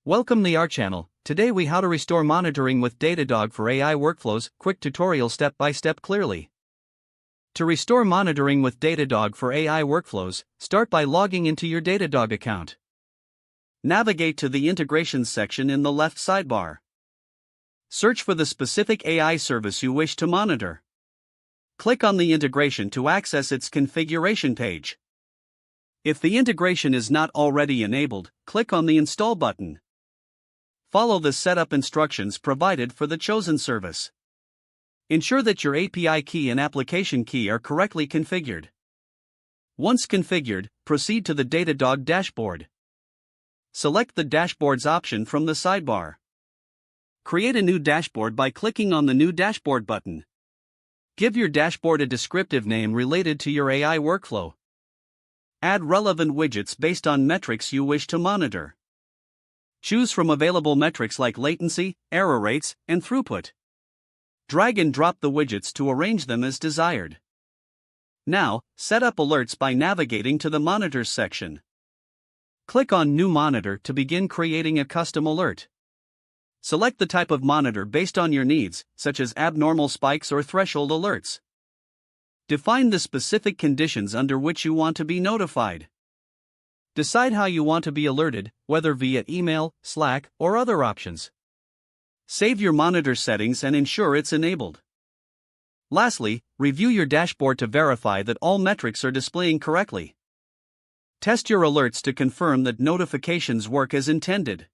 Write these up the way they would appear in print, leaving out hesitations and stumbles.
Welcome to our channel. Today we how to restore monitoring with Datadog for AI workflows. Quick tutorial step by step clearly. To restore monitoring with Datadog for AI workflows, start by logging into your Datadog account. Navigate to the Integrations section in the left sidebar. Search for the specific AI service you wish to monitor. Click on the integration to access its configuration page. If the integration is not already enabled, click on the Install button. Follow the setup instructions provided for the chosen service. Ensure that your API key and application key are correctly configured. Once configured, proceed to the Datadog dashboard. Select the Dashboards option from the sidebar. Create a new dashboard by clicking on the New Dashboard button. Give your dashboard a descriptive name related to your AI workflow. Add relevant widgets based on metrics you wish to monitor. Choose from available metrics like latency, error rates, and throughput. Drag and drop the widgets to arrange them as desired. Now, set up alerts by navigating to the Monitors section. Click on New Monitor to begin creating a custom alert. Select the type of monitor based on your needs, such as abnormal spikes or threshold alerts. Define the specific conditions under which you want to be notified. Decide how you want to be alerted, whether via email, Slack, or other options. Save your monitor settings and ensure it's enabled. Lastly, review your dashboard to verify that all metrics are displaying correctly. Test your alerts to confirm that notifications work as intended.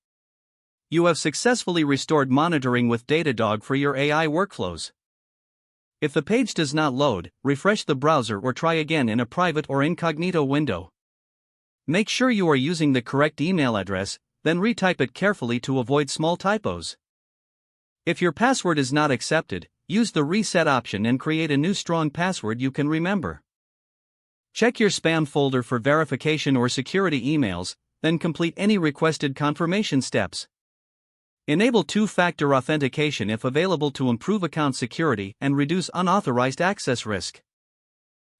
You have successfully restored monitoring with Datadog for your AI workflows. If the page does not load, refresh the browser or try again in a private or incognito window. Make sure you are using the correct email address, then retype it carefully to avoid small typos. If your password is not accepted, use the reset option and create a new strong password you can remember. Check your spam folder for verification or security emails, then complete any requested confirmation steps. Enable two-factor authentication if available to improve account security and reduce unauthorized access risk.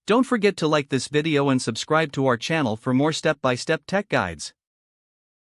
Don't forget to like this video and subscribe to our channel for more step-by-step tech guides.